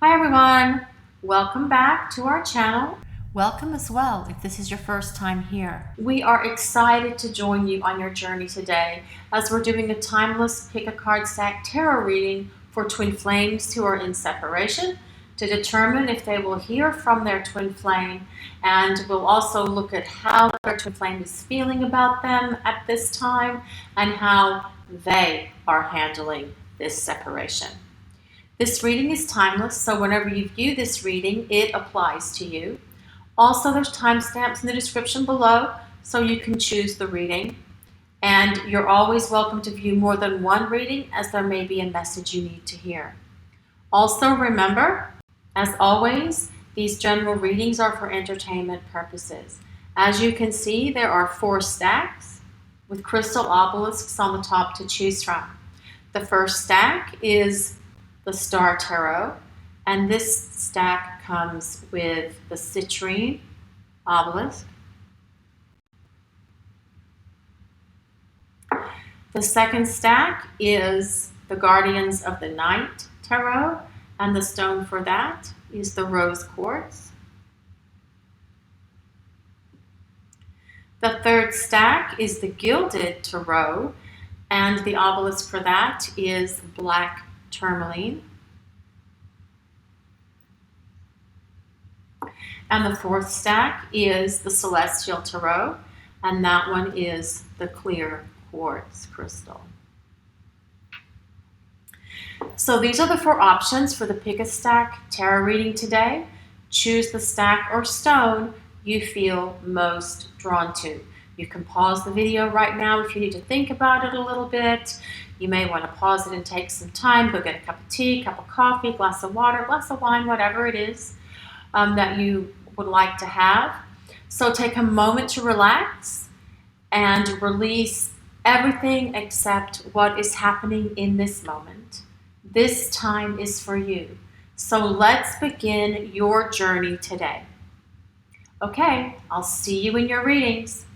Hi everyone, welcome back to our channel. Welcome as well if this is your first time here. We are excited to join you on your journey today as we're doing a timeless pick a card stack tarot reading for twin flames who are in separation to determine if they will hear from their twin flame, and we'll also look at how their twin flame is feeling about them at this time and how they are handling this separation. This reading is timeless, so whenever you view this reading, it applies to you. Also, there's timestamps in the description below, so you can choose the reading. And you're always welcome to view more than one reading, as there may be a message you need to hear. Also, remember, as always, these general readings are for entertainment purposes. As you can see, there are 4 stacks with crystal obelisks on the top to choose from. The first stack is the Star Tarot, and this stack comes with the Citrine obelisk. The second stack is the Guardians of the Night Tarot, and the stone for that is the Rose Quartz. The third stack is the Gilded Tarot, and the obelisk for that is Black Tourmaline. And the fourth stack is the Celestial Tarot, and that one is the clear quartz crystal. So these are the 4 options for the Pick a Stack tarot reading today. Choose the stack or stone you feel most drawn to. You can pause the video right now if you need to think about it a little bit. You may want to pause it and take some time, go get a cup of tea, cup of coffee, glass of water, glass of wine, whatever it is that you would like to have. So take a moment to relax and release everything except what is happening in this moment. This time is for you. So let's begin your journey today. Okay, I'll see you in your readings.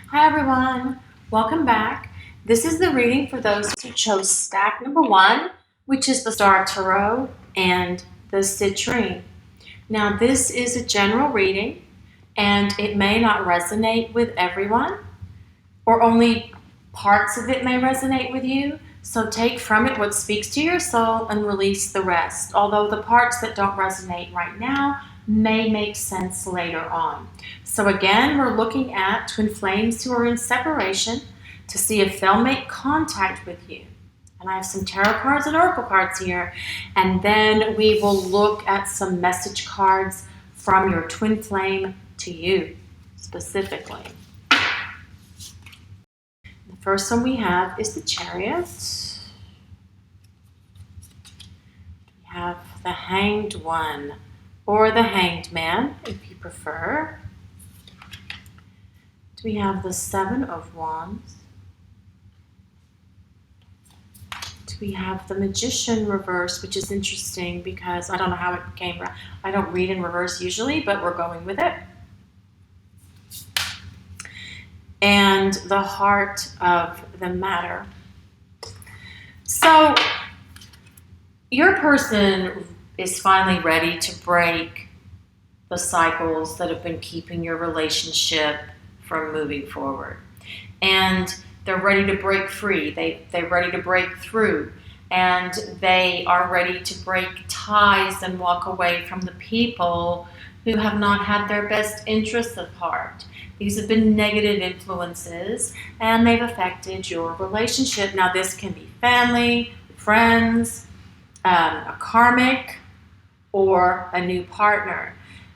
Hi everyone, welcome back. This is the reading for those who chose stack number 1, which is the Star Tarot and the Citrine. Now this is a general reading and it may not resonate with everyone, or only parts of it may resonate with you. So take from it what speaks to your soul and release the rest, although the parts that don't resonate right now may make sense later on. So again, we're looking at twin flames who are in separation to see if they'll make contact with you. And I have some tarot cards and oracle cards here. And then we will look at some message cards from your twin flame to you specifically. The first one we have is the Chariot. We have the Hanged One, or the Hanged Man, if you prefer. We have the 7 of Wands. We have the Magician reverse, which is interesting because I don't know how it came. I don't read in reverse usually, but we're going with it. And the Heart of the Matter. So your person is finally ready to break the cycles that have been keeping your relationship from moving forward. And they're ready to break free. They're ready to break through. And they are ready to break ties and walk away from the people who have not had their best interests at heart. These have been negative influences and they've affected your relationship. Now this can be family, friends, a karmic, or a new partner.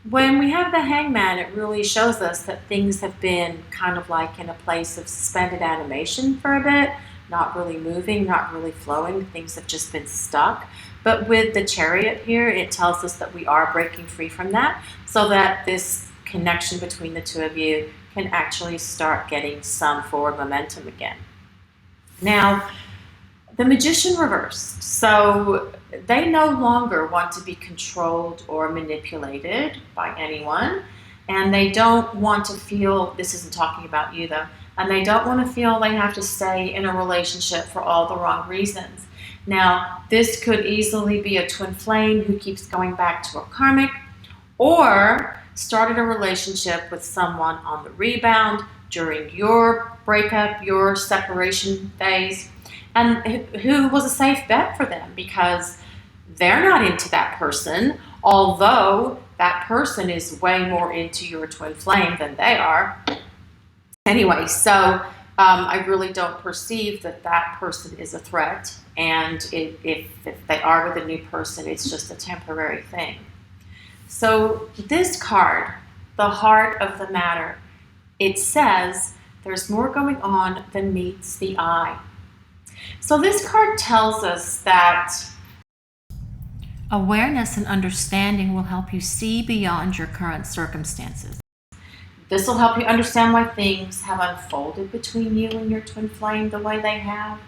When we have the Hangman, it really shows us that things have been kind of like in a place of suspended animation for a bit, not really moving, not really flowing. Things have just been stuck. But with the Chariot here, it tells us that we are breaking free from that, so that this connection between the two of you can actually start getting some forward momentum again. Now, the Magician reversed. So they no longer want to be controlled or manipulated by anyone. And they don't want to feel, this isn't talking about you though, and they don't want to feel they have to stay in a relationship for all the wrong reasons. Now, this could easily be a twin flame who keeps going back to a karmic, or started a relationship with someone on the rebound during your breakup, your separation phase, and who was a safe bet for them because they're not into that person, although that person is way more into your twin flame than they are. Anyway, so I really don't perceive that that person is a threat, and if they are with a new person, it's just a temporary thing. So this card, the heart of the matter, it says there's more going on than meets the eye. So this card tells us that awareness and understanding will help you see beyond your current circumstances. This will help you understand why things have unfolded between you and your twin flame the way they have.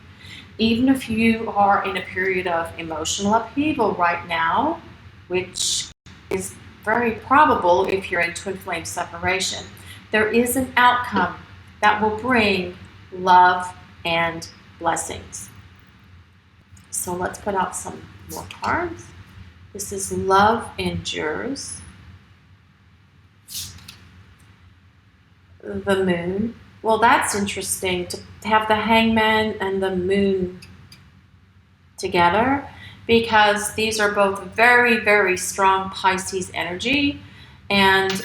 Even if you are in a period of emotional upheaval right now, which is very probable if you're in twin flame separation, there is an outcome that will bring love and blessings. So let's put out some more cards. This is Love Endures. The Moon. Well, that's interesting to have the Hangman and the Moon together, because these are both very, very strong Pisces energy, and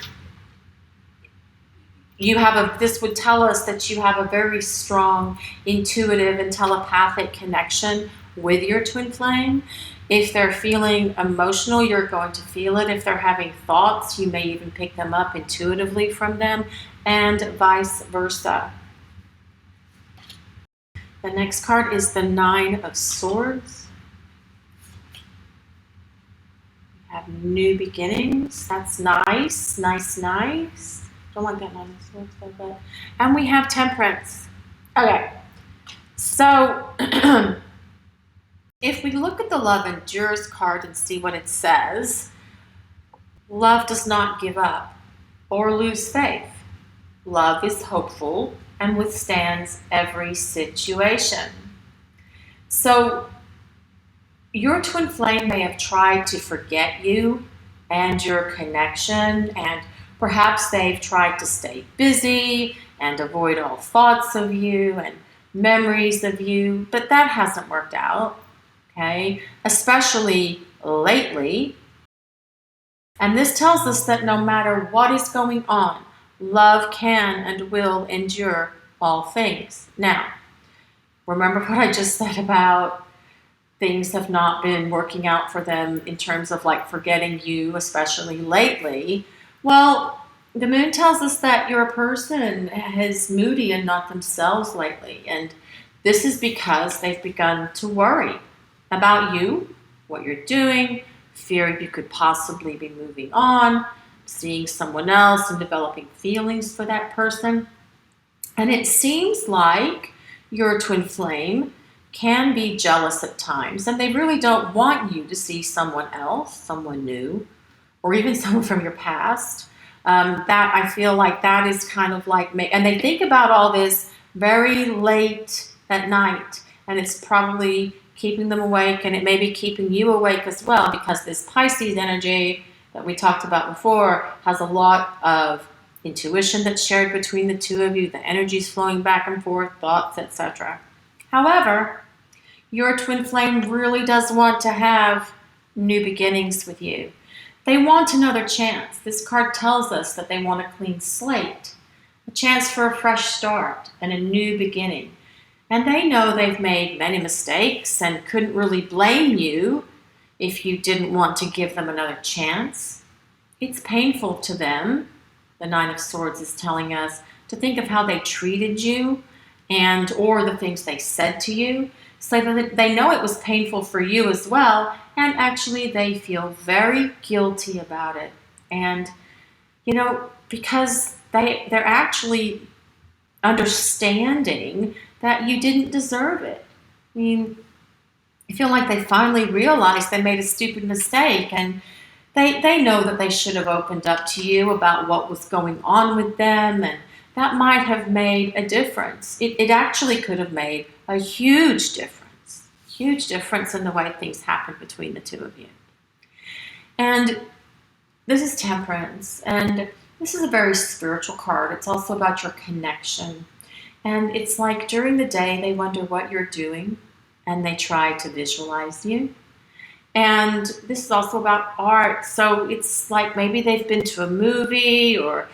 this would tell us that you have a very strong intuitive and telepathic connection with your twin flame. If they're feeling emotional, you're going to feel it. If they're having thoughts, you may even pick them up intuitively from them, and vice versa. The next card is the Nine of Swords. We have new beginnings. That's nice, nice, nice. Don't like that Nine of Swords so bad. And we have Temperance. Okay, so if we look at the Love Endures card and see what it says, love does not give up or lose faith. Love is hopeful and withstands every situation. So your twin flame may have tried to forget you and your connection, and perhaps they've tried to stay busy and avoid all thoughts of you and memories of you, but that hasn't worked out, okay? Especially lately. And this tells us that no matter what is going on, love can and will endure all things. Now, remember what I just said about things have not been working out for them in terms of like forgetting you, especially lately. Well, the Moon tells us that your person is moody and not themselves lately. And this is because they've begun to worry about you, what you're doing, fearing you could possibly be moving on, seeing someone else and developing feelings for that person. And it seems like your twin flame can be jealous at times, and they really don't want you to see someone else, someone new, or even someone from your past. That I feel like that is kind of like, and they think about all this very late at night, and it's probably keeping them awake, and it may be keeping you awake as well, because this Pisces energy that we talked about before has a lot of intuition that's shared between the two of you, the energies flowing back and forth, thoughts, etc. However, your twin flame really does want to have new beginnings with you. They want another chance. This card tells us that they want a clean slate, a chance for a fresh start and a new beginning. And they know they've made many mistakes and couldn't really blame you if you didn't want to give them another chance. It's painful to them, the Nine of Swords is telling us, to think of how they treated you and or the things they said to you. So that they know it was painful for you as well, and actually they feel very guilty about it. And, you know, because they're actually understanding that you didn't deserve it. I mean, I feel like they finally realized they made a stupid mistake, and they know that they should have opened up to you about what was going on with them, and that might have made a difference. It actually could have made a huge difference. Huge difference in the way things happen between the two of you. And this is Temperance, and this is a very spiritual card. It's also about your connection. And it's like during the day, they wonder what you're doing, and they try to visualize you. And this is also about art. So it's like maybe they've been to a movie, or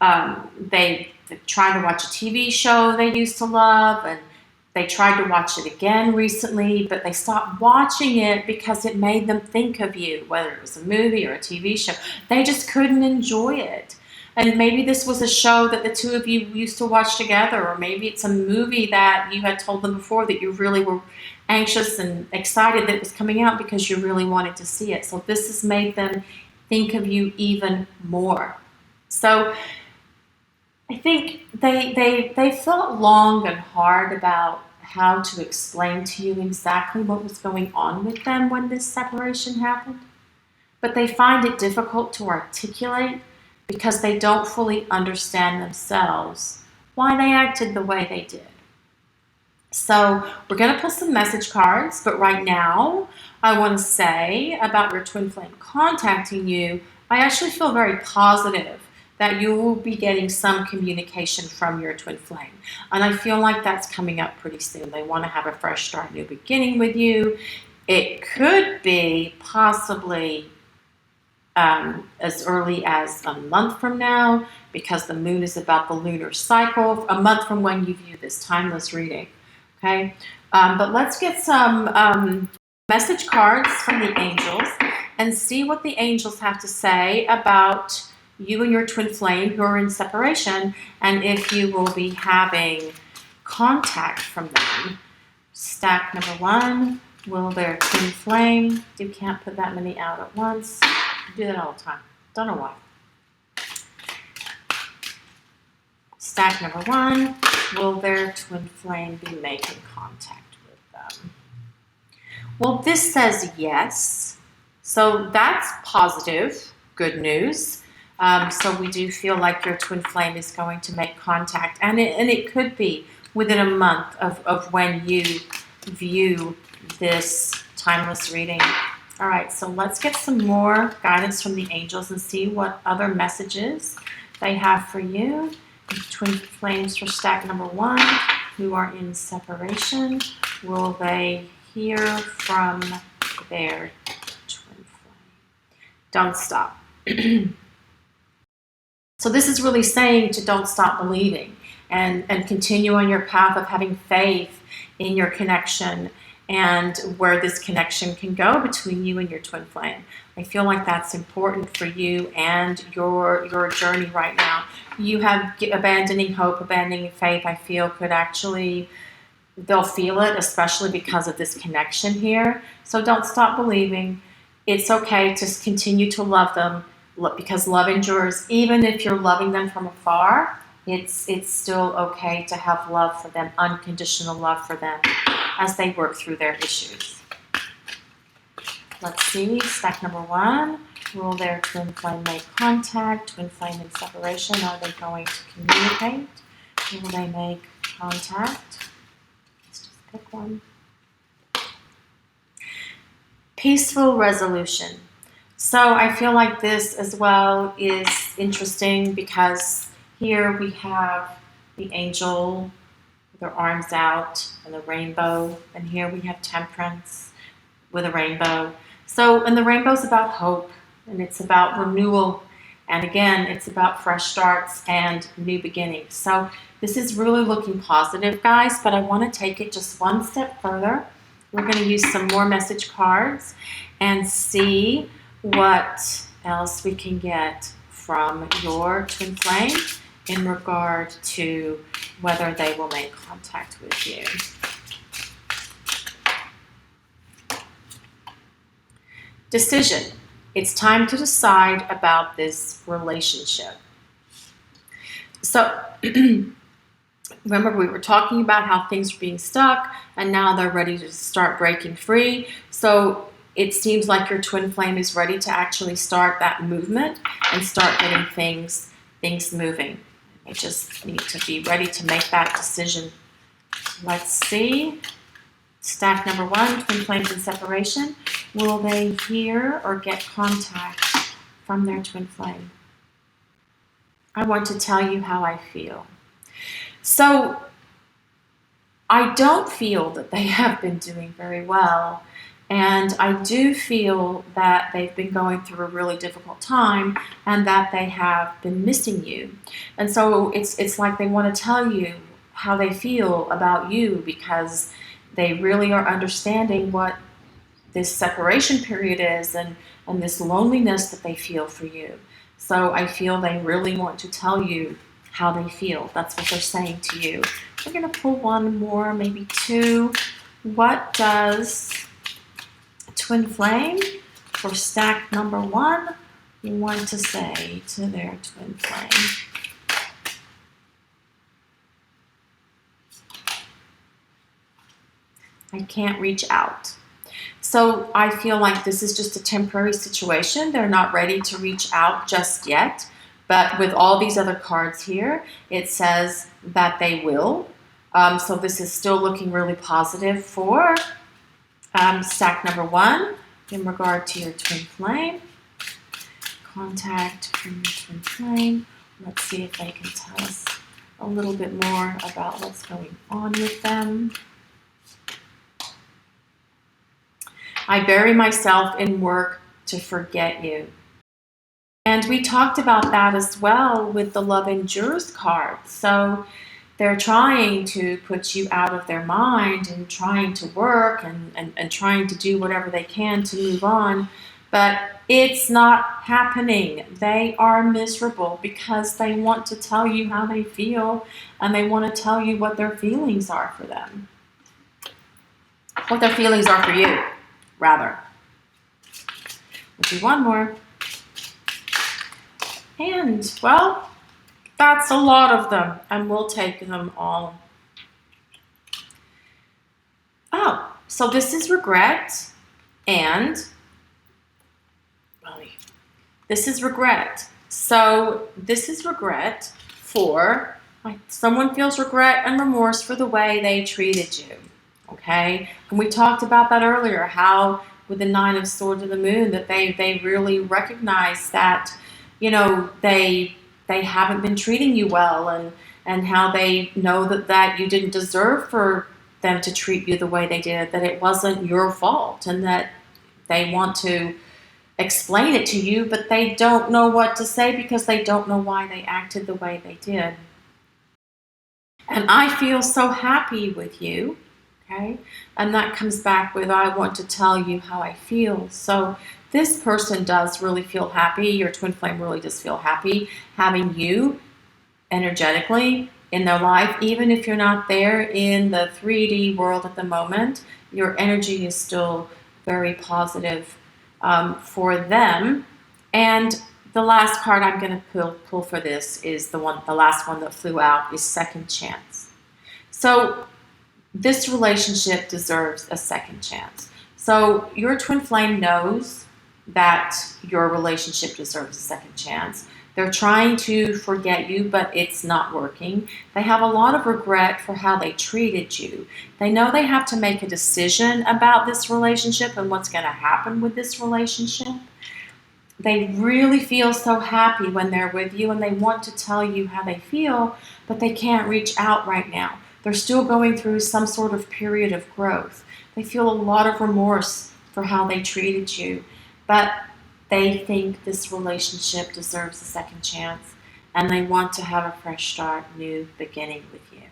they're trying to watch a TV show they used to love, and they tried to watch it again recently, but they stopped watching it because it made them think of you, whether it was a movie or a TV show. They just couldn't enjoy it. And maybe this was a show that the two of you used to watch together, or maybe it's a movie that you had told them before that you really were anxious and excited that it was coming out because you really wanted to see it. So this has made them think of you even more. So I think they felt long and hard about how to explain to you exactly what was going on with them when this separation happened. But they find it difficult to articulate because they don't fully understand themselves why they acted the way they did. So we're going to pull some message cards, but right now I want to say about your twin flame contacting you, I actually feel very positive that you will be getting some communication from your twin flame. And I feel like that's coming up pretty soon. They want to have a fresh start, new beginning with you. It could be possibly as early as a month from now, because the moon is about the lunar cycle, a month from when you view this timeless reading. Okay, but let's get some message cards from the angels and see what the angels have to say about you and your twin flame who are in separation, and if you will be having contact from them. Stack number 1, will their twin flame, you can't put that many out at once. I do that all the time, don't know why. Stack number 1, will their twin flame be making contact with them? Well, this says yes, so that's positive, good news. So we do feel like your twin flame is going to make contact, and it could be within a month of when you view this timeless reading. All right, so let's get some more guidance from the angels and see what other messages they have for you. Twin flames for stack number 1 who are in separation. Will they hear from their twin flame? Don't stop. So this is really saying to don't stop believing and continue on your path of having faith in your connection and where this connection can go between you and your twin flame. I feel like that's important for you and your journey right now. You have abandoning hope, abandoning faith, I feel could actually, they'll feel it, especially because of this connection here. So don't stop believing. It's okay to continue to love them, because love endures. Even if you're loving them from afar, it's still okay to have love for them, unconditional love for them as they work through their issues. Let's see, stack number 1, will their twin flame make contact? Twin flame in separation, are they going to communicate? Will they make contact? Let's just pick one. Peaceful resolution. So I feel like this as well is interesting because here we have the angel with their arms out and the rainbow, and here we have Temperance with a rainbow. So, and the rainbow is about hope, and it's about renewal, and again, it's about fresh starts and new beginnings. So this is really looking positive, guys, but I want to take it just one step further. We're going to use some more message cards and see what else we can get from your twin flame in regard to whether they will make contact with you. Decision. It's time to decide about this relationship. So remember, we were talking about how things are being stuck and now they're ready to start breaking free. So it seems like your twin flame is ready to actually start that movement and start getting things moving. They just need to be ready to make that decision. Let's see. Stack number 1, twin flames in separation. Will they hear or get contact from their twin flame? I want to tell you how I feel. So I don't feel that they have been doing very well. And I do feel that they've been going through a really difficult time and that they have been missing you. And so it's like they want to tell you how they feel about you, because they really are understanding what this separation period is and this loneliness that they feel for you. So I feel they really want to tell you how they feel. That's what they're saying to you. We're going to pull one more, maybe two. What does twin flame for stack number 1 want to say to their twin flame? I can't reach out. So I feel like this is just a temporary situation. They're not ready to reach out just yet. But with all these other cards here, it says that they will. So this is still looking really positive for stack number 1 in regard to your twin flame. Contact from your twin flame. Let's see if they can tell us a little bit more about what's going on with them. I bury myself in work to forget you. And we talked about that as well with the Love Endures card. So they're trying to put you out of their mind and trying to work and trying to do whatever they can to move on. But it's not happening. They are miserable because they want to tell you how they feel, and they want to tell you what their feelings are for them. What their feelings are for you, rather. We'll do one more. And, well, that's a lot of them, and we'll take them all. Oh, so this is regret, and this is regret. So this is regret for, like, someone feels regret and remorse for the way they treated you, okay? And we talked about that earlier, how with the 9 of Swords and the Moon, that they really recognize that, you know, they haven't been treating you well, and how they know that you didn't deserve for them to treat you the way they did, that it wasn't your fault, and that they want to explain it to you, but they don't know what to say because they don't know why they acted the way they did. And I feel so happy with you, okay? And that comes back with, I want to tell you how I feel. So this person does really feel happy. Your twin flame really does feel happy having you energetically in their life. Even if you're not there in the 3D world at the moment, your energy is still very positive for them. And the last card I'm going to pull for this is the last one that flew out, is second chance. So this relationship deserves a second chance. So your twin flame knows that your relationship deserves a second chance. They're trying to forget you, but it's not working. They have a lot of regret for how they treated you. They know they have to make a decision about this relationship and what's going to happen with this relationship. They really feel so happy when they're with you, and they want to tell you how they feel, but they can't reach out right now. They're still going through some sort of period of growth. They feel a lot of remorse for how they treated you, but they think this relationship deserves a second chance, and they want to have a fresh start, new beginning with you.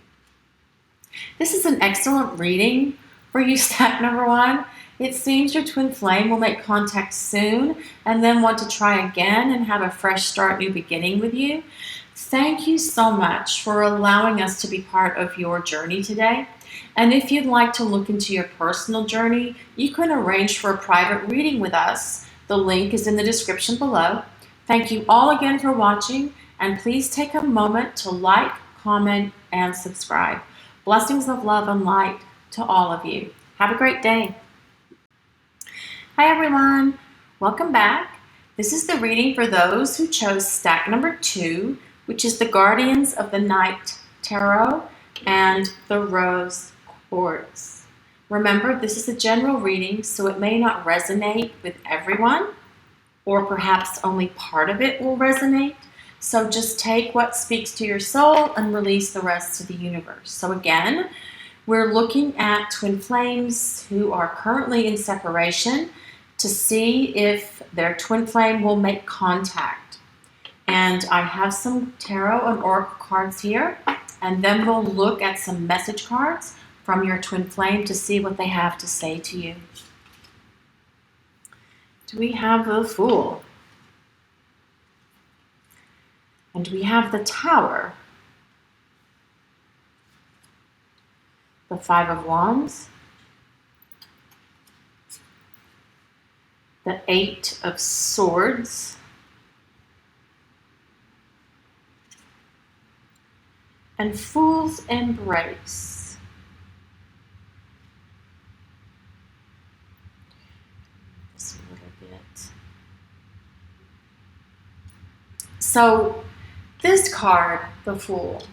This is an excellent reading for you, stack number 1. It seems your twin flame will make contact soon and then want to try again and have a fresh start, new beginning with you. Thank you so much for allowing us to be part of your journey today. And if you'd like to look into your personal journey, you can arrange for a private reading with us. The link is in the description below. Thank you all again for watching, and please take a moment to like, comment, and subscribe. Blessings of love and light to all of you. Have a great day. Hi everyone, welcome back. This is the reading for those who chose stack number 2, which is the Guardians of the Night Tarot and the Rose Quartz. Remember, this is a general reading, so it may not resonate with everyone, or perhaps only part of it will resonate. So just take what speaks to your soul and release the rest to the universe. So again, we're looking at twin flames who are currently in separation to see if their twin flame will make contact. And I have some tarot and oracle cards here, and then we'll look at some message cards from your twin flame to see what they have to say to you. Do we have the Fool? And we have the Tower, the Five of Wands, the Eight of Swords, and Fool's Embrace. Just a little bit. So this card, the Fool,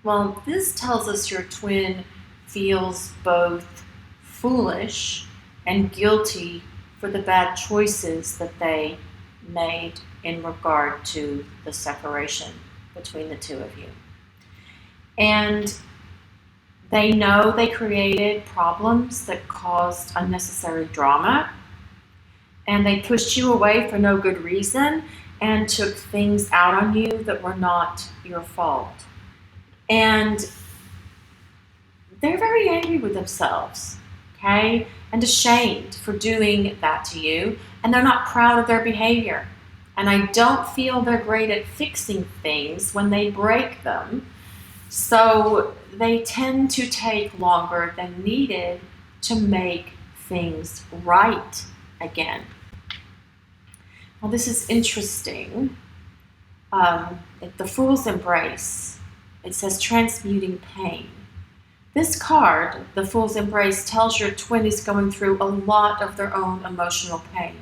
well, this tells us your twin feels both foolish and guilty for the bad choices that they made in regard to the separation between the two of you. And they know they created problems that caused unnecessary drama, and they pushed you away for no good reason and took things out on you that were not your fault. And they're very angry with themselves, okay, and ashamed for doing that to you, and they're not proud of their behavior. And I don't feel they're great at fixing things when they break them, so they tend to take longer than needed to make things right again. Well, this is interesting. The Fool's Embrace, it says transmuting pain. This card, the Fool's Embrace, tells your twin is going through a lot of their own emotional pain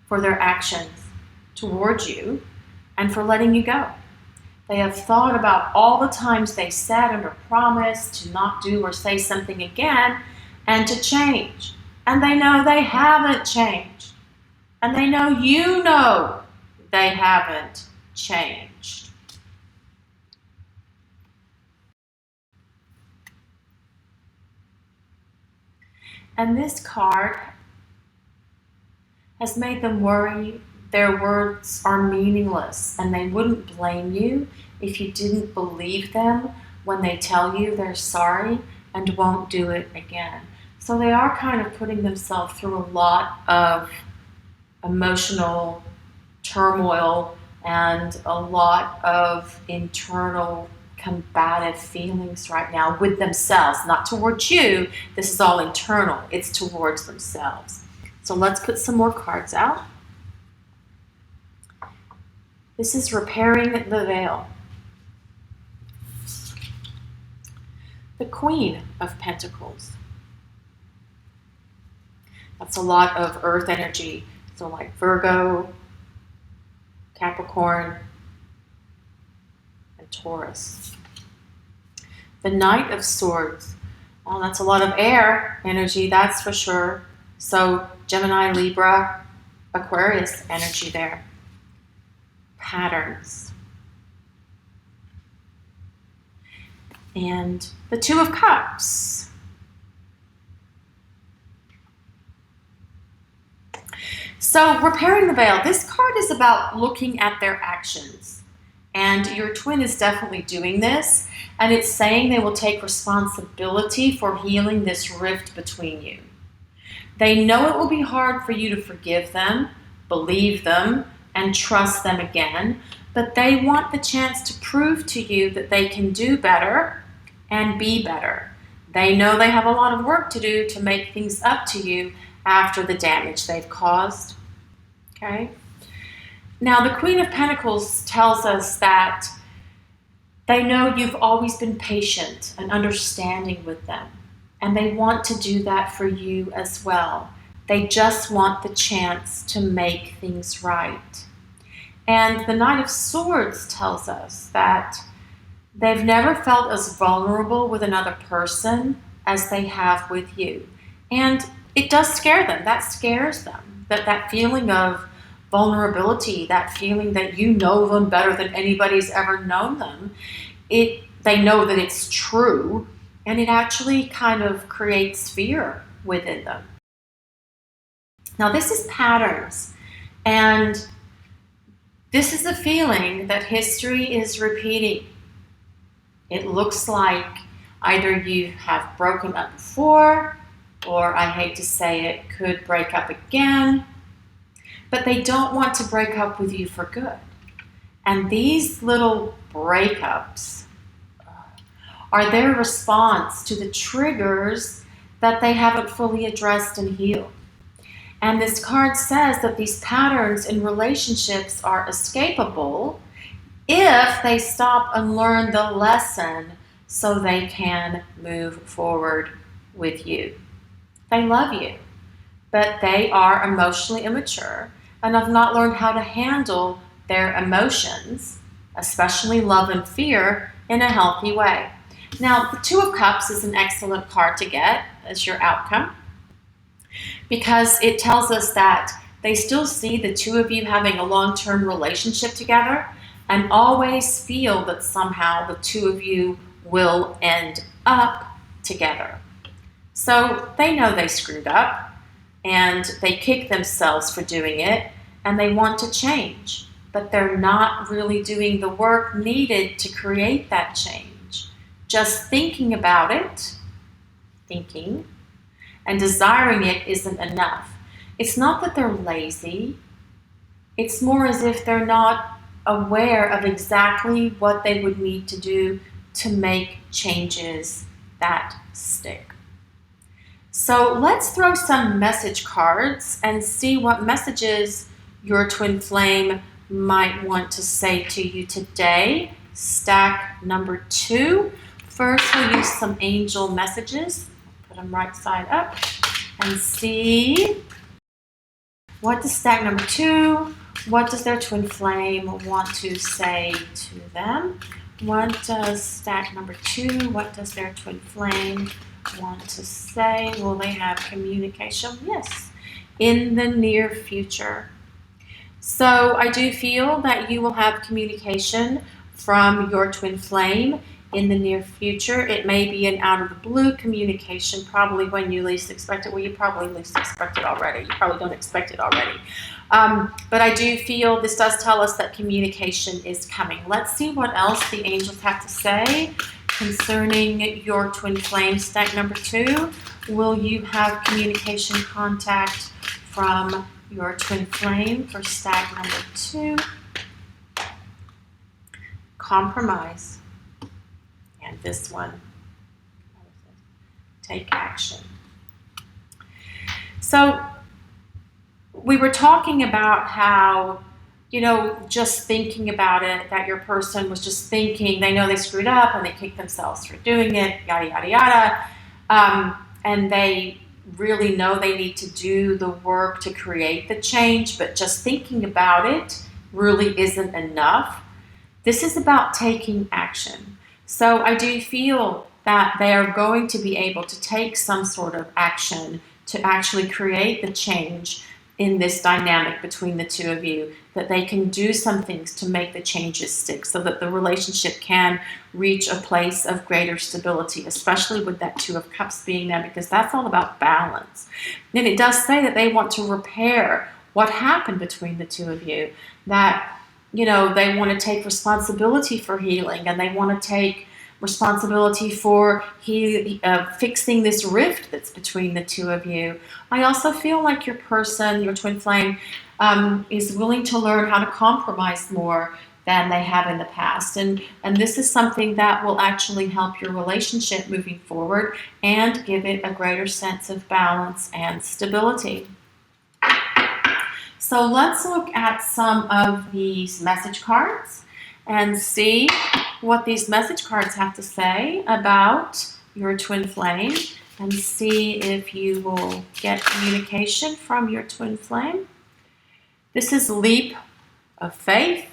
for their actions towards you and for letting you go. They have thought about all the times they said under promise to not do or say something again and to change. And they know they haven't changed. And they know you know they haven't changed. And this card has made them worry their words are meaningless, and they wouldn't blame you if you didn't believe them when they tell you they're sorry and won't do it again. So they are kind of putting themselves through a lot of emotional turmoil and a lot of internal combative feelings right now with themselves, not towards you. This is all internal. It's towards themselves. So let's put some more cards out. This is repairing the veil. The Queen of Pentacles. That's a lot of earth energy. So like Virgo, Capricorn, and Taurus. The Knight of Swords. Well, that's a lot of air energy, that's for sure. So Gemini, Libra, Aquarius energy there. Patterns. And the Two of Cups. So repairing the veil. This card is about looking at their actions. And your twin is definitely doing this. And it's saying they will take responsibility for healing this rift between you. They know it will be hard for you to forgive them, believe them, and trust them again, but they want the chance to prove to you that they can do better and be better. They know they have a lot of work to do to make things up to you after the damage they've caused. Okay? Now, the Queen of Pentacles tells us that they know you've always been patient and understanding with them, and they want to do that for you as well. They just want the chance to make things right. And the Knight of Swords tells us that they've never felt as vulnerable with another person as they have with you. And it does scare them. That scares them. That feeling of vulnerability, that feeling that you know them better than anybody's ever known them, they know that it's true, and it actually kind of creates fear within them. Now, this is patterns, and this is a feeling that history is repeating. It looks like either you have broken up before, or I hate to say it, could break up again, but they don't want to break up with you for good. And these little breakups are their response to the triggers that they haven't fully addressed and healed. And this card says that these patterns in relationships are escapable if they stop and learn the lesson so they can move forward with you. They love you, but they are emotionally immature and have not learned how to handle their emotions, especially love and fear, in a healthy way. Now, the Two of Cups is an excellent card to get as your outcome because it tells us that they still see the two of you having a long-term relationship together and always feel that somehow the two of you will end up together. So they know they screwed up and they kick themselves for doing it and they want to change, but they're not really doing the work needed to create that change. Just thinking about it, and desiring it isn't enough. It's not that they're lazy. It's more as if they're not aware of exactly what they would need to do to make changes that stick. So let's throw some message cards and see what messages your twin flame might want to say to you today. Stack number 2. First, we'll use some angel messages. Put them right side up and see what does stack number 2, what does their twin flame want to say to them? What does stack number 2, what does their twin flame want to say? Will they have communication? Yes, in the near future. So I do feel that you will have communication from your twin flame in the near future. It may be an out of the blue communication, probably when you least expect it. Well, you probably least expect it already. You probably don't expect it already. But I do feel this does tell us that communication is coming. Let's see what else the angels have to say concerning your twin flame. Stack number 2, will you have communication contact from your twin flame for stack number 2? Compromise. And this one, take action. So we were talking about how, just thinking about it, that your person was just thinking, they know they screwed up and they kicked themselves for doing it, yada, yada, yada. And they really know they need to do the work to create the change, but just thinking about it really isn't enough. This is about taking action. So I do feel that they are going to be able to take some sort of action to actually create the change in this dynamic between the two of you, that they can do some things to make the changes stick so that the relationship can reach a place of greater stability, especially with that 2 of Cups being there, because that's all about balance. And it does say that they want to repair what happened between the two of you, that they want to take responsibility for healing, and they want to take responsibility for fixing this rift that's between the two of you. I also feel like your person, your twin flame, is willing to learn how to compromise more than they have in the past. And this is something that will actually help your relationship moving forward and give it a greater sense of balance and stability. So let's look at some of these message cards and see what these message cards have to say about your twin flame, and see if you will get communication from your twin flame. This is leap of faith.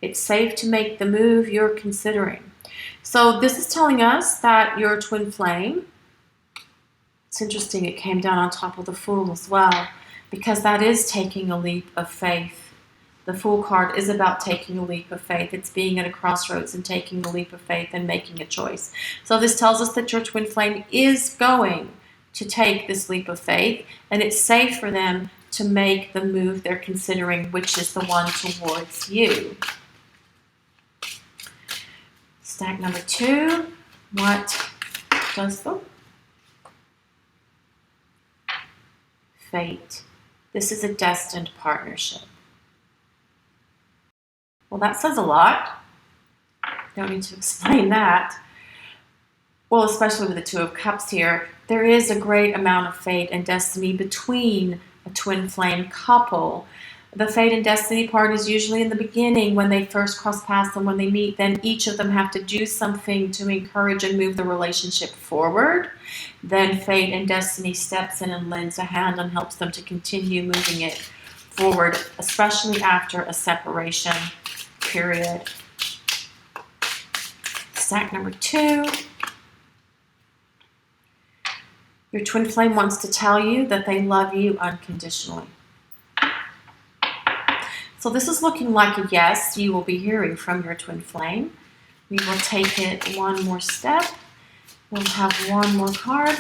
It's safe to make the move you're considering. So this is telling us that your twin flame It's interesting it came down on top of the Fool as well, because that is taking a leap of faith. The Fool card is about taking a leap of faith. It's being at a crossroads and taking a leap of faith and making a choice. So this tells us that your twin flame is going to take this leap of faith, and it's safe for them to make the move they're considering, which is the one towards you. Stack number 2, what does the fate? This is a destined partnership. Well, that says a lot. Don't need to explain that. Well, especially with the Two of Cups here, there is a great amount of fate and destiny between a twin flame couple. The fate and destiny part is usually in the beginning when they first cross paths and when they meet. Then each of them have to do something to encourage and move the relationship forward. Then fate and destiny steps in and lends a hand and helps them to continue moving it forward, especially after a separation period. Stack number 2. Your twin flame wants to tell you that they love you unconditionally. So this is looking like a yes you will be hearing from your twin flame. We will take it one more step. We'll have one more card.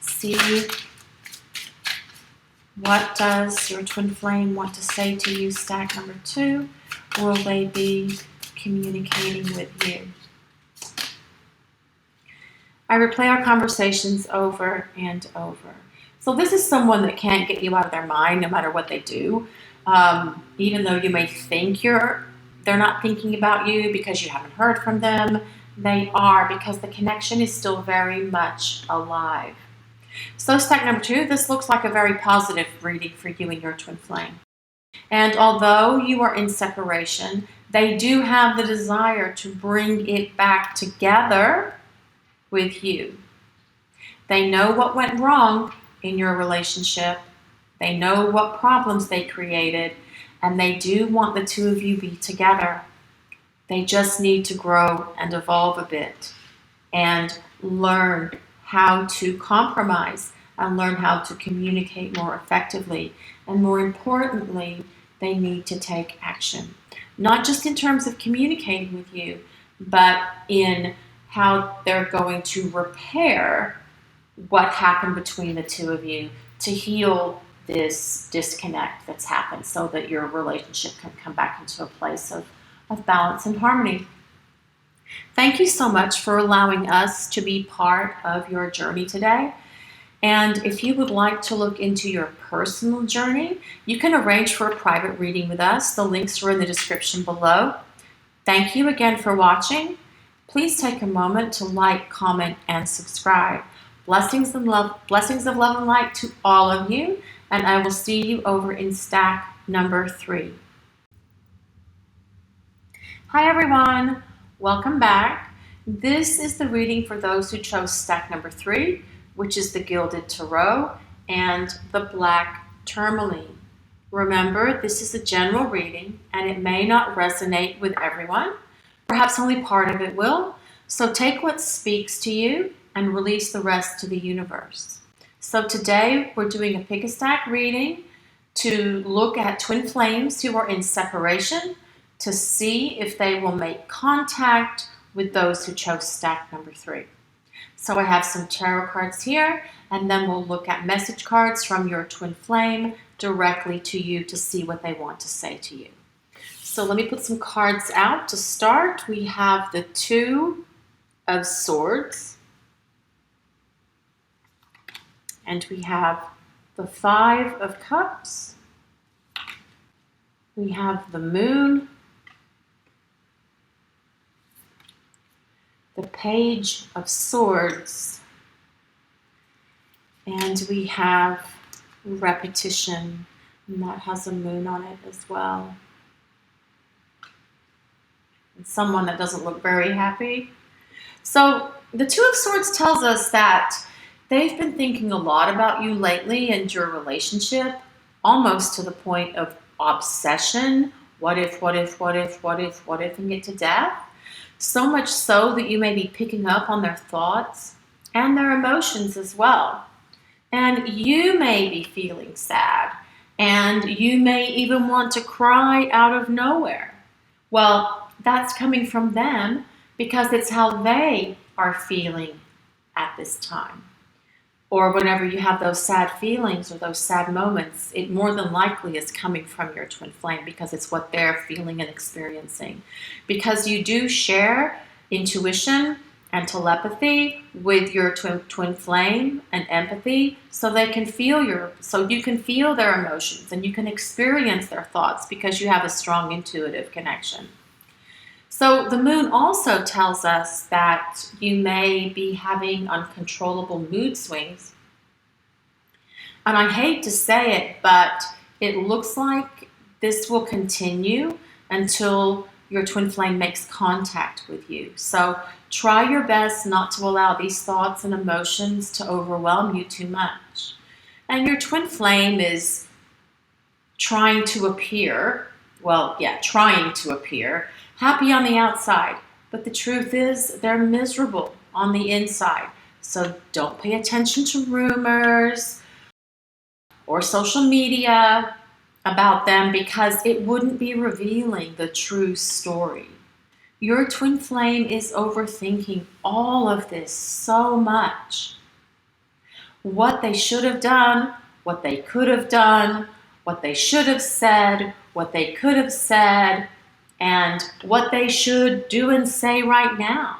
See what does your twin flame want to say to you, stack number 2. Will they be communicating with you? I replay our conversations over and over. So this is someone that can't get you out of their mind no matter what they do. Even though you may think they're not thinking about you because you haven't heard from them, they are, because the connection is still very much alive. So stack number 2, this looks like a very positive reading for you and your twin flame. And although you are in separation, they do have the desire to bring it back together with you. They know what went wrong in your relationship. They know what problems they created, and they do want the two of you be together. They just need to grow and evolve a bit and learn how to compromise and learn how to communicate more effectively. And more importantly, they need to take action. Not just in terms of communicating with you, but in how they're going to repair what happened between the two of you to heal this disconnect that's happened so that your relationship can come back into a place of balance and harmony. Thank you so much for allowing us to be part of your journey today. And if you would like to look into your personal journey, you can arrange for a private reading with us. The links are in the description below. Thank you again for watching. Please take a moment to like, comment, and subscribe. Blessings of love and light to all of you, and I will see you over in stack number 3. Hi everyone, welcome back. This is the reading for those who chose stack number 3, which is the Gilded Tarot and the Black Tourmaline. Remember, this is a general reading and it may not resonate with everyone. Perhaps only part of it will. So take what speaks to you and release the rest to the universe. So today we're doing a pick a stack reading to look at twin flames who are in separation, to see if they will make contact with those who chose stack number 3. So I have some tarot cards here, and then we'll look at message cards from your twin flame directly to you to see what they want to say to you. So let me put some cards out to start. We have the 2 of Swords, and we have the 5 of Cups. We have the Moon, the Page of Swords, and we have Repetition, and that has a moon on it as well. And someone that doesn't look very happy. So the 2 of Swords tells us that they've been thinking a lot about you lately and your relationship, almost to the point of obsession. What if, and get to death. So much so that you may be picking up on their thoughts and their emotions as well. And you may be feeling sad, and you may even want to cry out of nowhere. Well, that's coming from them because it's how they are feeling at this time. Or whenever you have those sad feelings or those sad moments, it more than likely is coming from your twin flame because it's what they're feeling and experiencing. Because you do share intuition and telepathy with your twin flame and empathy, so they can feel so you can feel their emotions and you can experience their thoughts because you have a strong intuitive connection. So the moon also tells us that you may be having uncontrollable mood swings. And I hate to say it, but it looks like this will continue until your twin flame makes contact with you. So try your best not to allow these thoughts and emotions to overwhelm you too much. And your twin flame is trying to appear happy on the outside, but the truth is they're miserable on the inside. So don't pay attention to rumors or social media about them because it wouldn't be revealing the true story. Your twin flame is overthinking all of this so much. What they should have done, what they could have done, what they should have said, what they could have said, and what they should do and say right now.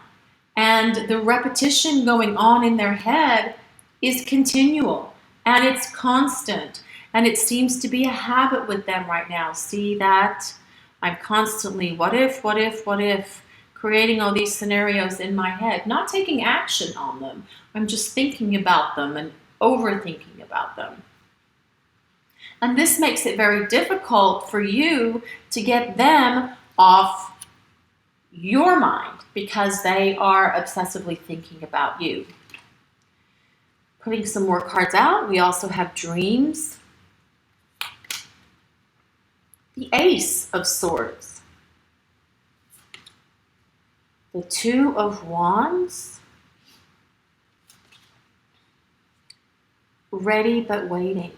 And the repetition going on in their head is continual and it's constant. And it seems to be a habit with them right now. See that? I'm constantly, what if, creating all these scenarios in my head, not taking action on them. I'm just thinking about them and overthinking about them. And this makes it very difficult for you to get them off your mind because they are obsessively thinking about you. Putting some more cards out, we also have dreams. The Ace of Swords. The Two of Wands. Ready but waiting.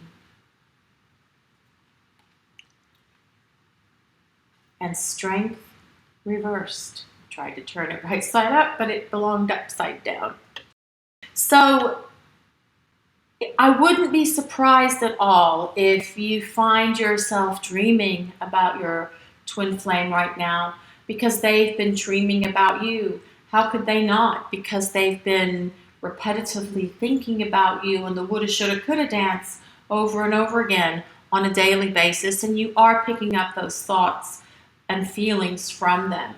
And Strength reversed. I tried to turn it right side up, but it belonged upside down. So I wouldn't be surprised at all if you find yourself dreaming about your twin flame right now because they've been dreaming about you. How could they not? Because they've been repetitively thinking about you and the woulda, shoulda, coulda dance over and over again on a daily basis, and you are picking up those thoughts and feelings from them.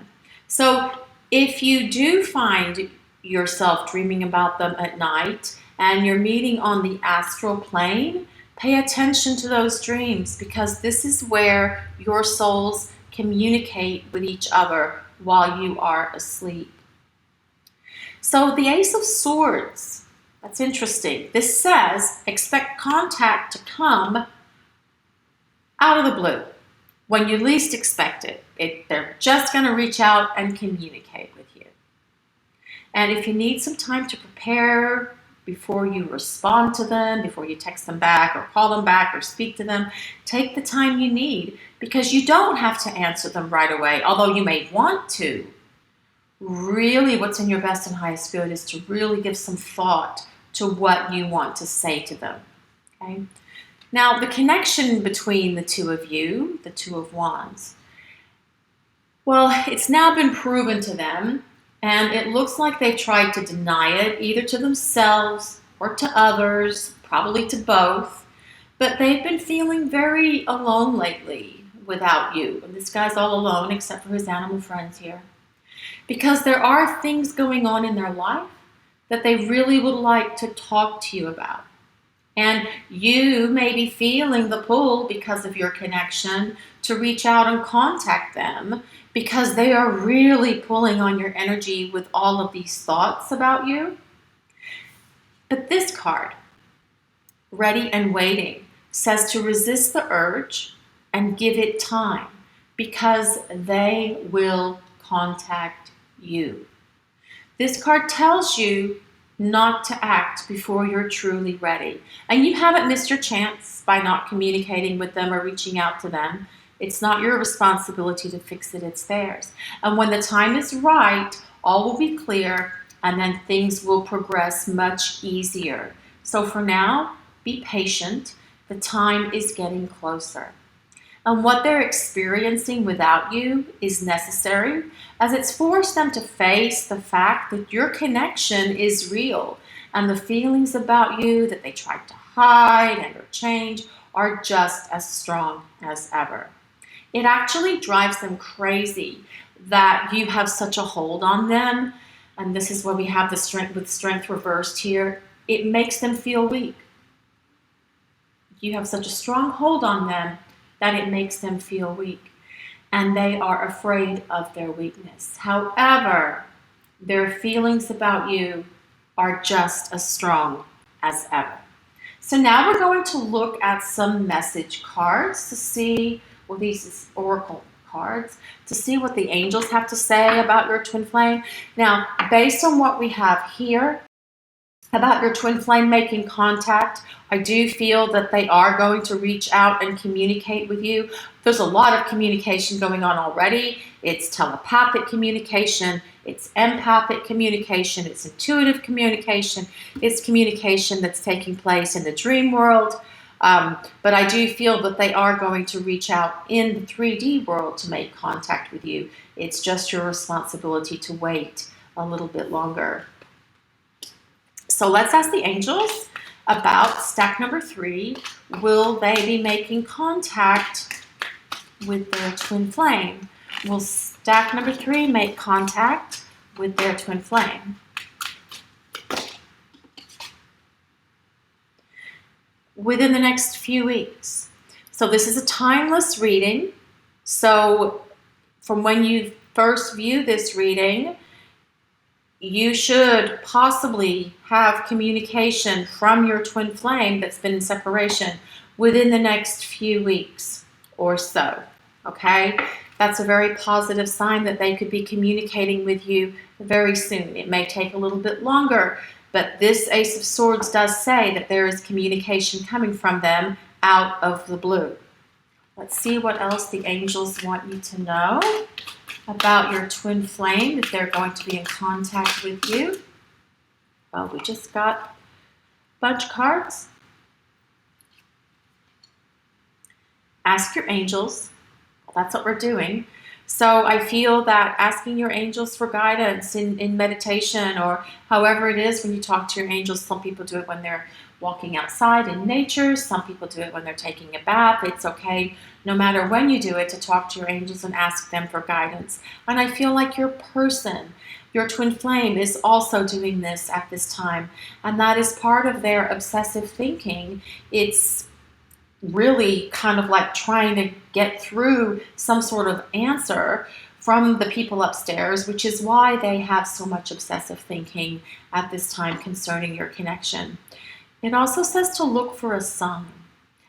So if you do find yourself dreaming about them at night and you're meeting on the astral plane, pay attention to those dreams because this is where your souls communicate with each other while you are asleep. So the Ace of Swords, that's interesting. This says expect contact to come out of the blue. When you least expect it, they're just going to reach out and communicate with you. And if you need some time to prepare before you respond to them, before you text them back or call them back or speak to them, take the time you need because you don't have to answer them right away, although you may want to. Really, what's in your best and highest good is to really give some thought to what you want to say to them. Okay? Now, the connection between the two of you, the Two of Wands, well, it's now been proven to them, and it looks like they've tried to deny it, either to themselves or to others, probably to both, but they've been feeling very alone lately without you. And this guy's all alone except for his animal friends here. Because there are things going on in their life that they really would like to talk to you about. And you may be feeling the pull because of your connection to reach out and contact them because they are really pulling on your energy with all of these thoughts about you. But this card, Ready and Waiting, says to resist the urge and give it time because they will contact you. This card tells you not to act before you're truly ready. And you haven't missed your chance by not communicating with them or reaching out to them. It's not your responsibility to fix it, it's theirs. And when the time is right, all will be clear, and then things will progress much easier. So for now, be patient. The time is getting closer. And what they're experiencing without you is necessary, as it's forced them to face the fact that your connection is real, and the feelings about you that they tried to hide and or change are just as strong as ever. It actually drives them crazy that you have such a hold on them, and this is where we have the strength with strength reversed here. It makes them feel weak. You have such a strong hold on them that it makes them feel weak, and they are afraid of their weakness. However, their feelings about you are just as strong as ever. So now we're going to look at some message cards to see, well, these are oracle cards, to see what the angels have to say about your twin flame. Now, based on what we have here about your twin flame making contact, I do feel that they are going to reach out and communicate with you. There's a lot of communication going on already. It's telepathic communication, it's empathic communication, it's intuitive communication, it's communication that's taking place in the dream world. But I do feel that they are going to reach out in the 3D world to make contact with you. It's just your responsibility to wait a little bit longer. So let's ask the angels about stack number 3. Will they be making contact with their twin flame? Will stack number 3 make contact with their twin flame? Within the next few weeks. So this is a timeless reading. So from when you first view this reading, you should possibly have communication from your twin flame that's been in separation within the next few weeks or so, okay? That's a very positive sign that they could be communicating with you very soon. It may take a little bit longer, but this Ace of Swords does say that there is communication coming from them out of the blue. Let's see what else the angels want you to know about your twin flame, if they're going to be in contact with you. Well, we just got a bunch of cards. Ask your angels. That's what we're doing. So I feel that asking your angels for guidance in meditation, or however it is when you talk to your angels, some people do it when they're walking outside in nature, some people do it when they're taking a bath. It's okay, no matter when you do it, to talk to your angels and ask them for guidance. And I feel like your person, your twin flame, is also doing this at this time, and that is part of their obsessive thinking. It's really kind of like trying to get through some sort of answer from the people upstairs, which is why they have so much obsessive thinking at this time concerning your connection. It also says to look for a sign.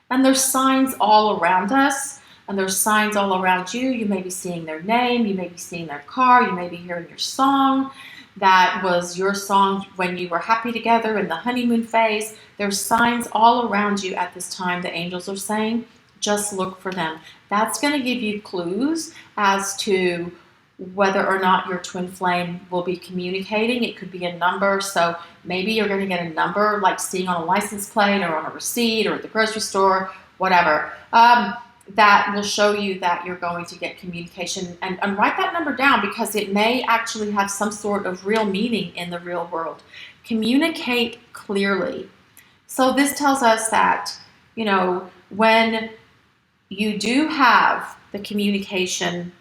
And there's signs all around us, and there's signs all around you. You may be seeing their name, you may be seeing their car, you may be hearing your song. That was your song when you were happy together in the honeymoon phase. There's signs all around you at this time, the angels are saying. Just look for them. That's going to give you clues as to whether or not your twin flame will be communicating. It could be a number, so maybe you're going to get a number like seeing on a license plate or on a receipt or at the grocery store, whatever. That will show you that you're going to get communication. And write that number down, because it may actually have some sort of real meaning in the real world. Communicate clearly. So this tells us that, you know, when you do have the communication